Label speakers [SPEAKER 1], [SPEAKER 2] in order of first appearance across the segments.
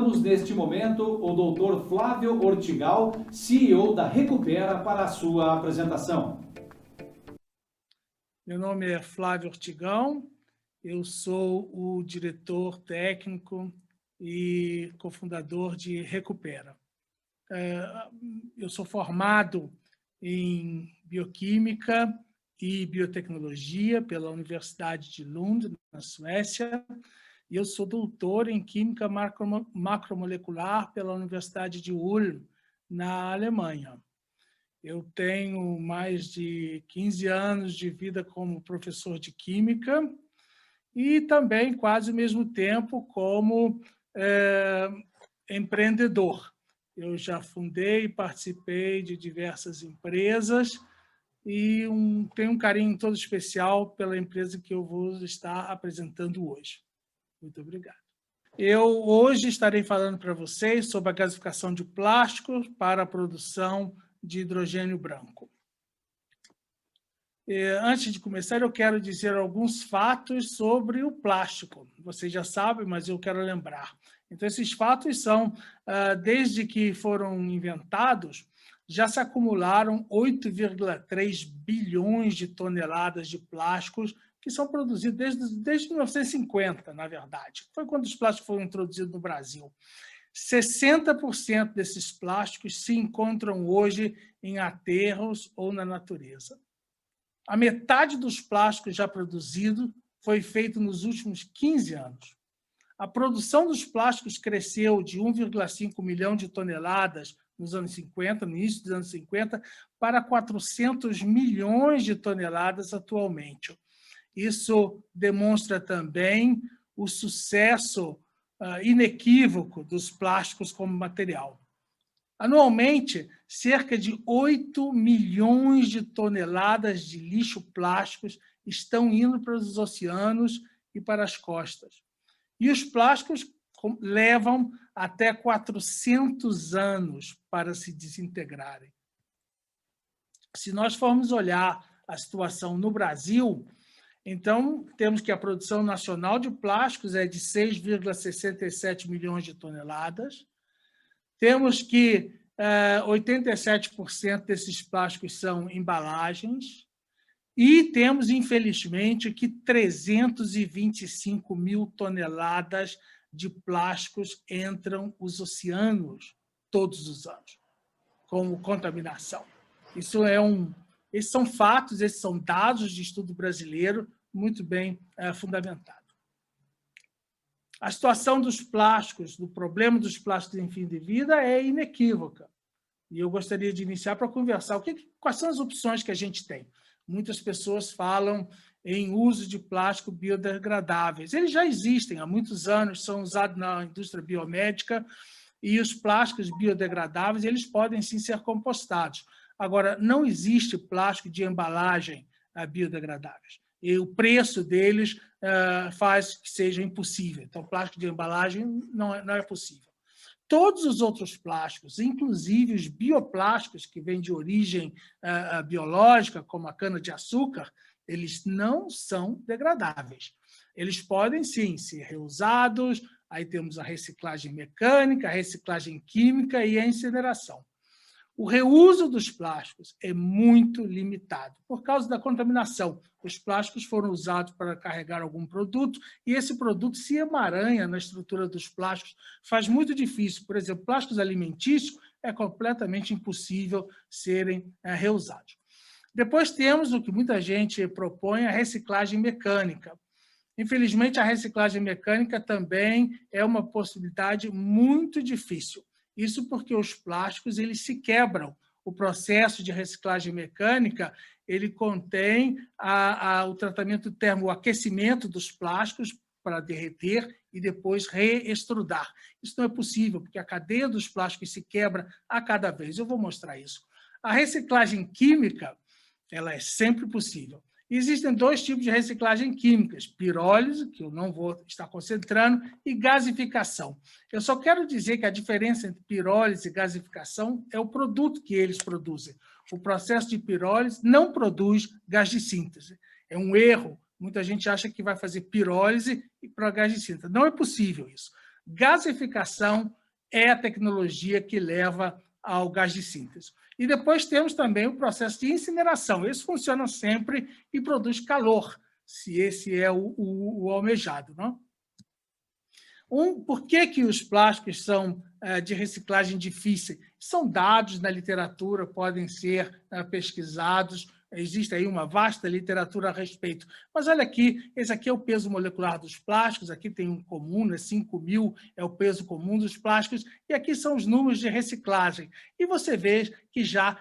[SPEAKER 1] convidamos neste momento o Dr. Flávio Ortigal, CEO da Recupera, para a sua apresentação.
[SPEAKER 2] Meu nome é Flávio Ortigão, eu sou o diretor técnico e cofundador de Recupera. Eu sou formado em Bioquímica e Biotecnologia pela Universidade de Lund, na Suécia, e eu sou doutor em Química Macromolecular pela Universidade de Ulm, na Alemanha. Eu tenho mais de 15 anos de vida como professor de Química e também, quase ao mesmo tempo, como empreendedor. Eu já fundei e participei de diversas empresas e tenho um carinho todo especial pela empresa que eu vou estar apresentando hoje. Muito obrigado. Eu hoje estarei falando para vocês sobre a gasificação de plástico para a produção de hidrogênio branco. Antes de começar, eu quero dizer alguns fatos sobre o plástico. Vocês já sabem, mas eu quero lembrar. Então, esses fatos são, desde que foram inventados, já se acumularam 8,3 bilhões de toneladas de plásticos que são produzidos desde 1950, na verdade. Foi quando os plásticos foram introduzidos no Brasil. 60% desses plásticos se encontram hoje em aterros ou na natureza. A metade dos plásticos já produzidos foi feito nos últimos 15 anos. A produção dos plásticos cresceu de 1,5 milhão de toneladas nos anos 50, no início dos anos 50, para 400 milhões de toneladas atualmente. Isso demonstra também o sucesso inequívoco dos plásticos como material. Anualmente, cerca de 8 milhões de toneladas de lixo plásticos estão indo para os oceanos e para as costas. E os plásticos levam até 400 anos para se desintegrarem. Se nós formos olhar a situação no Brasil, então, temos que a produção nacional de plásticos é de 6,67 milhões de toneladas. Temos que 87% desses plásticos são embalagens. E temos, infelizmente, que 325 mil toneladas de plásticos entram os oceanos todos os anos, como contaminação. Esses são fatos, esses são dados de estudo brasileiro, muito bem fundamentado. A situação dos plásticos, do problema dos plásticos em fim de vida é inequívoca. E eu gostaria de iniciar para conversar. Quais são as opções que a gente tem? Muitas pessoas falam em uso de plástico biodegradáveis. Eles já existem há muitos anos, são usados na indústria biomédica, e os plásticos biodegradáveis eles podem sim ser compostados. Agora, não existe plástico de embalagem biodegradáveis. E o preço deles faz que seja impossível. Então, plástico de embalagem não é possível. Todos os outros plásticos, inclusive os bioplásticos que vêm de origem biológica, como a cana-de-açúcar, eles não são degradáveis. Eles podem, sim, ser reusados, aí temos a reciclagem mecânica, a reciclagem química e a incineração. O reuso dos plásticos é muito limitado, por causa da contaminação. Os plásticos foram usados para carregar algum produto e esse produto se emaranha na estrutura dos plásticos, faz muito difícil. Por exemplo, plásticos alimentícios é completamente impossível serem reusados. Depois temos o que muita gente propõe, a reciclagem mecânica. Infelizmente, a reciclagem mecânica também é uma possibilidade muito difícil. Isso porque os plásticos eles se quebram. O processo de reciclagem mecânica ele contém o tratamento termo, o aquecimento dos plásticos para derreter e depois reestrudar. Isso não é possível, porque a cadeia dos plásticos se quebra a cada vez. Eu vou mostrar isso. A reciclagem química ela é sempre possível. Existem dois tipos de reciclagem químicas, pirólise, que eu não vou estar concentrando, e gasificação. Eu só quero dizer que a diferença entre pirólise e gasificação é o produto que eles produzem. O processo de pirólise não produz gás de síntese. É um erro. Muita gente acha que vai fazer pirólise para gás de síntese. Não é possível isso. Gasificação é a tecnologia que leva ao gás de síntese. E depois temos também o processo de incineração. Esse funciona sempre e produz calor, se esse é o almejado, não? Por que os plásticos são de reciclagem difícil? São dados na literatura, podem ser pesquisados, existe aí uma vasta literatura a respeito. Mas olha aqui, esse aqui é o peso molecular dos plásticos, aqui tem um comum, né? 5.000 é o peso comum dos plásticos, e aqui são os números de reciclagem. E você vê que já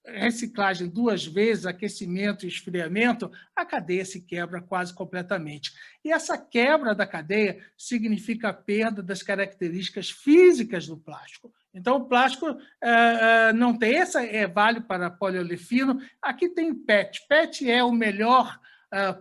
[SPEAKER 2] reciclagem 2 vezes, aquecimento e esfriamento, a cadeia se quebra quase completamente. E essa quebra da cadeia significa a perda das características físicas do plástico. Então, o plástico não tem... Essa vale para poliolefino. Aqui tem PET. PET é o melhor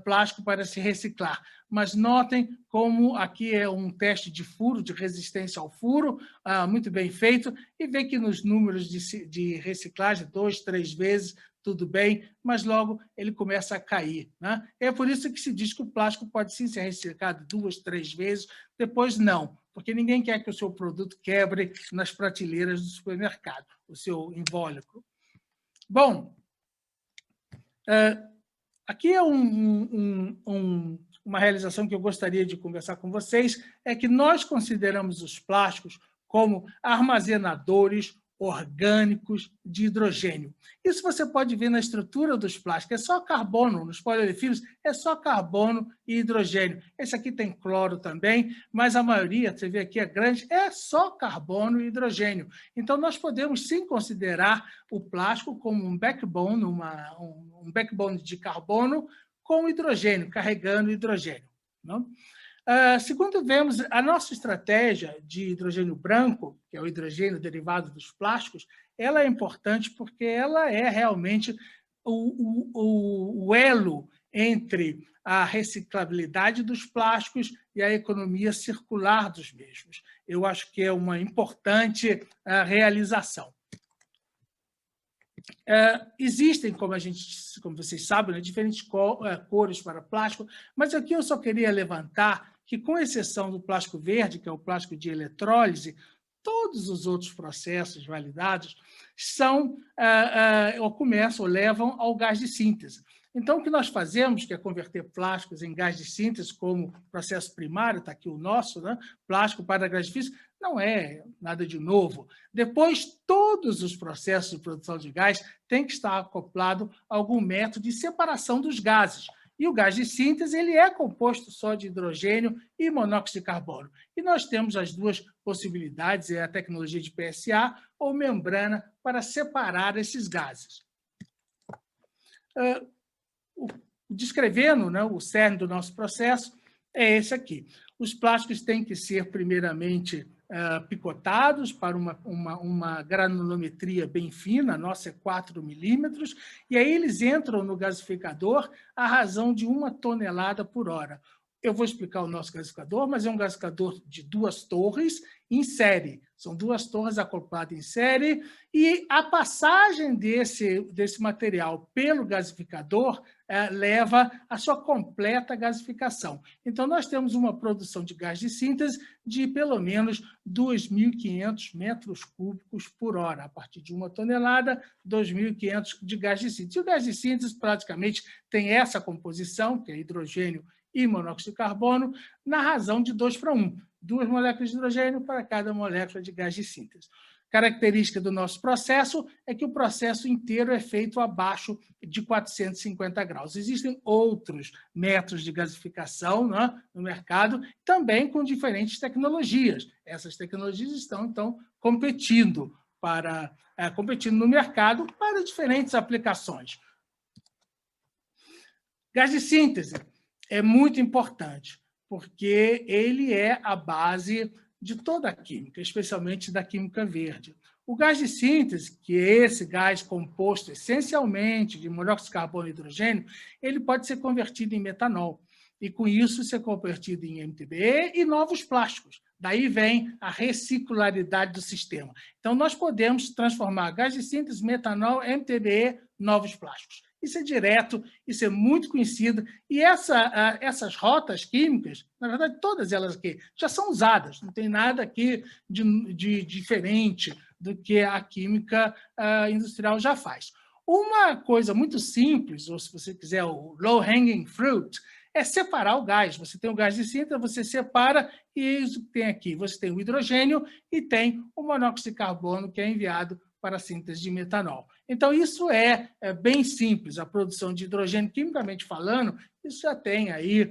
[SPEAKER 2] plástico para se reciclar. Mas notem como aqui é um teste de furo, de resistência ao furo, muito bem feito, e vê que nos números de reciclagem, 2, 3 vezes, tudo bem, mas logo ele começa a cair, né? É por isso que se diz que o plástico pode sim ser reciclado 2, 3 vezes, depois não, porque ninguém quer que o seu produto quebre nas prateleiras do supermercado, o seu invólucro. Bom, aqui é uma realização que eu gostaria de conversar com vocês, é que nós consideramos os plásticos como armazenadores orgânicos de hidrogênio. Isso você pode ver na estrutura dos plásticos, é só carbono, nos poliefilos é só carbono e hidrogênio. Esse aqui tem cloro também, mas a maioria, você vê aqui, a grande, é só carbono e hidrogênio. Então, nós podemos sim considerar o plástico como um backbone, um backbone de carbono com hidrogênio, carregando hidrogênio, não? Segundo vemos, a nossa estratégia de hidrogênio branco, que é o hidrogênio derivado dos plásticos, ela é importante porque ela é realmente o elo entre a reciclabilidade dos plásticos e a economia circular dos mesmos. Eu acho que é uma importante realização. Existem, como vocês sabem, né, diferentes cores para plástico, mas aqui eu só queria levantar que, com exceção do plástico verde, que é o plástico de eletrólise, todos os outros processos validados começam ou levam ao gás de síntese. Então, o que nós fazemos, que é converter plásticos em gás de síntese, como processo primário, está aqui o nosso, né? Plástico para gás de síntese, não é nada de novo. Depois, todos os processos de produção de gás têm que estar acoplado a algum método de separação dos gases. E o gás de síntese ele é composto só de hidrogênio e monóxido de carbono. E nós temos as duas possibilidades, é a tecnologia de PSA ou membrana, para separar esses gases. Descrevendo, né, o cerne do nosso processo, é esse aqui. Os plásticos têm que ser, primeiramente, picotados para uma granulometria bem fina, a nossa é 4 milímetros, e aí eles entram no gasificador à razão de 1 tonelada por hora. Eu vou explicar o nosso gasificador, mas é um gasificador de 2 torres em série. São 2 torres acopladas em série, e a passagem desse material pelo gasificador leva à sua completa gasificação. Então, nós temos uma produção de gás de síntese de pelo menos 2.500 metros cúbicos por hora. A partir de 1 tonelada, 2.500 de gás de síntese. E o gás de síntese praticamente tem essa composição, que é hidrogênio e monóxido de carbono, na razão de 2:1. 2 moléculas de hidrogênio para cada molécula de gás de síntese. Característica do nosso processo é que o processo inteiro é feito abaixo de 450 graus. Existem outros métodos de gasificação, né, no mercado, também com diferentes tecnologias. Essas tecnologias estão, então, competindo no mercado para diferentes aplicações. Gás de síntese é muito importante, porque ele é a base de toda a química, especialmente da química verde. O gás de síntese, que é esse gás composto essencialmente de monóxido de carbono e hidrogênio, ele pode ser convertido em metanol, e com isso ser convertido em MTBE e novos plásticos. Daí vem a reciclaridade do sistema. Então, nós podemos transformar gás de síntese, metanol, MTBE, novos plásticos. Isso é direto, isso é muito conhecido, e essas rotas químicas, na verdade, todas elas aqui já são usadas, não tem nada aqui de diferente do que a química industrial já faz. Uma coisa muito simples, ou se você quiser o low-hanging fruit, é separar o gás. Você tem o gás de síntese, você separa, e isso que tem aqui. Você tem o hidrogênio e tem o monóxido de carbono, que é enviado para a síntese de metanol. Então, isso é bem simples. A produção de hidrogênio, quimicamente falando, isso já tem aí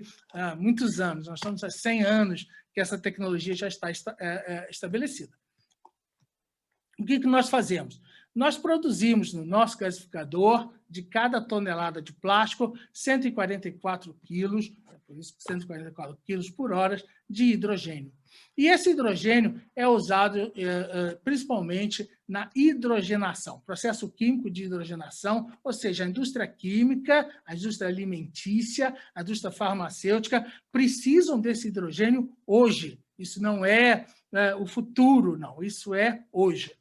[SPEAKER 2] muitos anos. Nós estamos há 100 anos que essa tecnologia já está estabelecida. O que nós fazemos? Nós produzimos no nosso gasificador, de cada tonelada de plástico, 144 quilos, por isso 144 quilos por hora, de hidrogênio. E esse hidrogênio é usado principalmente na hidrogenação, processo químico de hidrogenação, ou seja, a indústria química, a indústria alimentícia, a indústria farmacêutica precisam desse hidrogênio hoje. Isso não é o futuro, não, isso é hoje.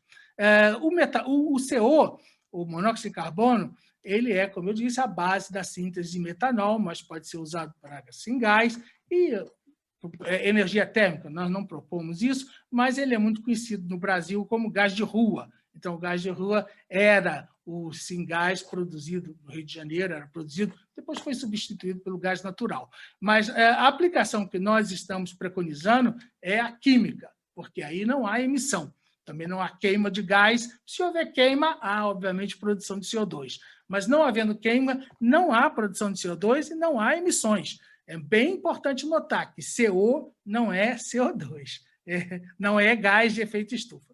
[SPEAKER 2] O CO, o monóxido de carbono, ele é, como eu disse, a base da síntese de metanol, mas pode ser usado para gás e energia térmica. Nós não propomos isso, mas ele é muito conhecido no Brasil como gás de rua. Então, o gás de rua era o Singás produzido no Rio de Janeiro, era produzido, depois foi substituído pelo gás natural. Mas a aplicação que nós estamos preconizando é a química, porque aí não há emissão. Também não há queima de gás. Se houver queima, há, obviamente, produção de CO2. Mas não havendo queima, não há produção de CO2 e não há emissões. É bem importante notar que CO não é CO2, não é gás de efeito estufa.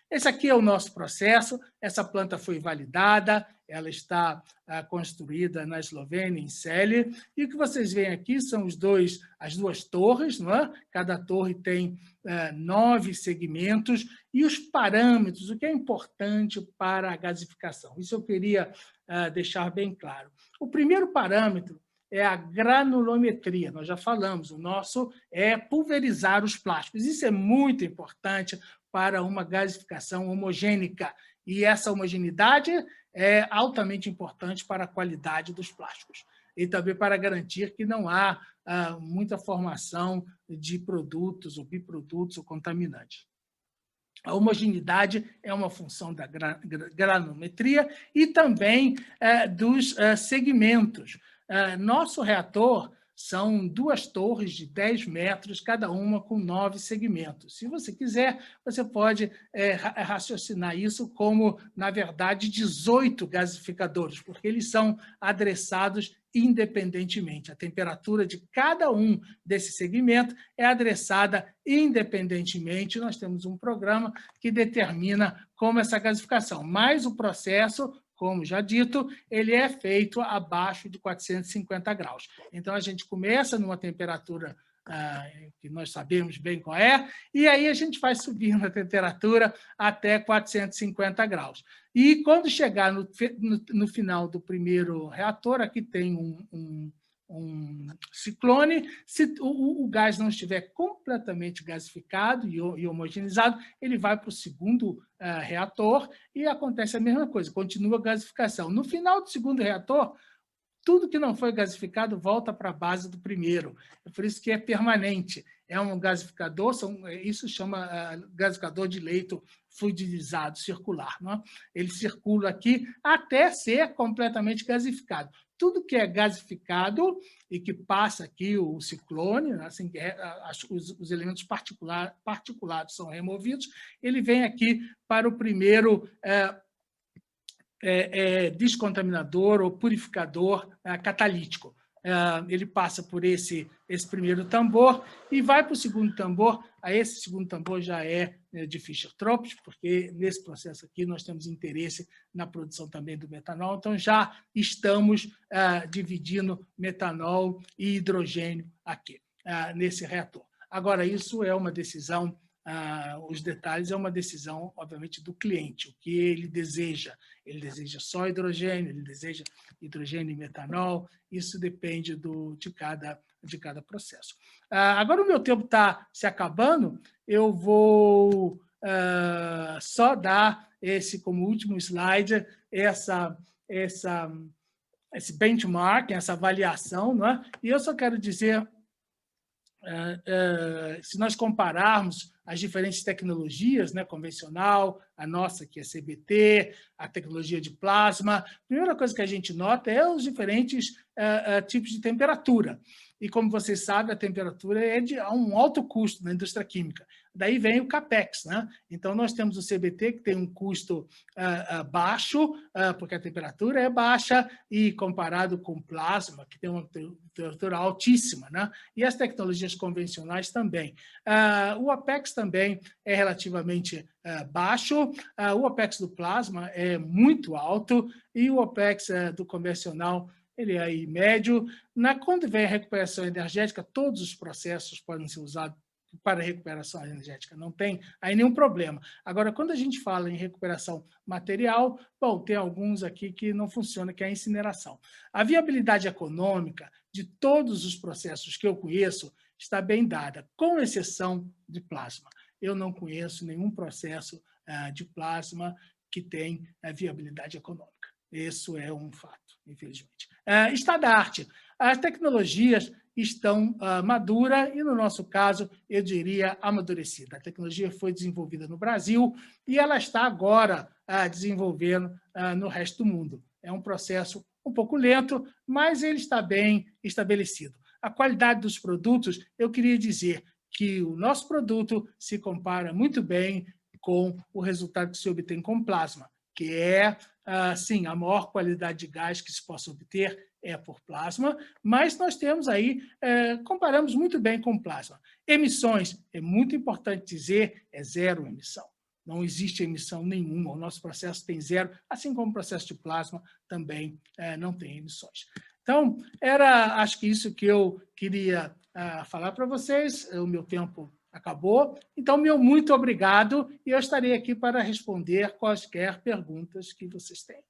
[SPEAKER 2] Esse aqui é o nosso processo, essa planta foi validada, ela está construída na Eslovênia, em Celje, e o que vocês veem aqui são as duas torres, não é? Cada torre tem 9 segmentos, e os parâmetros, o que é importante para a gasificação. Isso eu queria deixar bem claro. O primeiro parâmetro é a granulometria, nós já falamos, o nosso é pulverizar os plásticos. Isso é muito importante para uma gasificação homogênica, e essa homogeneidade é altamente importante para a qualidade dos plásticos e também para garantir que não há muita formação de produtos ou biprodutos ou contaminantes. A homogeneidade é uma função da granulometria e também dos segmentos. Nosso reator são 2 torres de 10 metros, cada uma com 9 segmentos. Se você quiser, você pode raciocinar isso como, na verdade, 18 gasificadores, porque eles são adressados independentemente. A temperatura de cada um desses segmentos é adressada independentemente. Nós temos um programa que determina como essa gasificação, mas o processo, como já dito, ele é feito abaixo de 450 graus. Então, a gente começa numa temperatura que nós sabemos bem qual é, e aí a gente vai subindo a temperatura até 450 graus. E quando chegar no final do primeiro reator, aqui tem um ciclone, se o gás não estiver completamente gasificado e homogeneizado, ele vai para o segundo reator e acontece a mesma coisa, continua a gasificação. No final do segundo reator, tudo que não foi gasificado volta para a base do primeiro. É por isso que é permanente. É um gasificador, isso chama gasificador de leito fluidizado, circular. Não é? Ele circula aqui até ser completamente gasificado. Tudo que é gasificado e que passa aqui o ciclone, assim, os elementos particulados são removidos, ele vem aqui para o primeiro descontaminador ou purificador catalítico. Ele passa por esse primeiro tambor e vai para o segundo tambor. Esse segundo tambor já é de Fischer-Tropsch, porque nesse processo aqui nós temos interesse na produção também do metanol, então já estamos dividindo metanol e hidrogênio aqui, nesse reator. Agora, isso é uma decisão, os detalhes é uma decisão, obviamente, do cliente, o que ele deseja. Ele deseja só hidrogênio, ele deseja hidrogênio e metanol, isso depende de cada processo. Agora o meu tempo está se acabando, eu vou só dar esse como último slide, essa esse benchmark, essa avaliação, não é? E eu só quero dizer, se nós compararmos as diferentes tecnologias, né, convencional, a nossa, que é CBT, a tecnologia de plasma, a primeira coisa que a gente nota é os diferentes tipos de temperatura. E, como vocês sabem, a temperatura é de um alto custo na indústria química. Daí vem o CAPEX, né? Então, nós temos o CBT, que tem um custo baixo, porque a temperatura é baixa, e comparado com o plasma, que tem uma temperatura altíssima, né? E as tecnologias convencionais também. O OPEX também é relativamente baixo, o OPEX do plasma é muito alto, e o OPEX do convencional ele é aí médio. Quando vem a recuperação energética, todos os processos podem ser usados para recuperação energética, não tem aí nenhum problema. Agora, quando a gente fala em recuperação material, bom, tem alguns aqui que não funcionam, que é a incineração. A viabilidade econômica de todos os processos que eu conheço está bem dada, com exceção de plasma. Eu não conheço nenhum processo de plasma que tem viabilidade econômica. Isso é um fato, infelizmente. Está da arte. As tecnologias estão maduras e, no nosso caso, eu diria amadurecida. A tecnologia foi desenvolvida no Brasil e ela está agora desenvolvendo no resto do mundo. É um processo um pouco lento, mas ele está bem estabelecido. A qualidade dos produtos, eu queria dizer que o nosso produto se compara muito bem com o resultado que se obtém com plasma, que é, sim, a maior qualidade de gás que se possa obter é por plasma, mas nós temos aí, comparamos muito bem com plasma. Emissões, é muito importante dizer, é zero emissão. Não existe emissão nenhuma, o nosso processo tem zero, assim como o processo de plasma também não tem emissões. Então, acho que isso que eu queria falar para vocês, o meu tempo acabou. Então, meu muito obrigado e eu estarei aqui para responder quaisquer perguntas que vocês têm.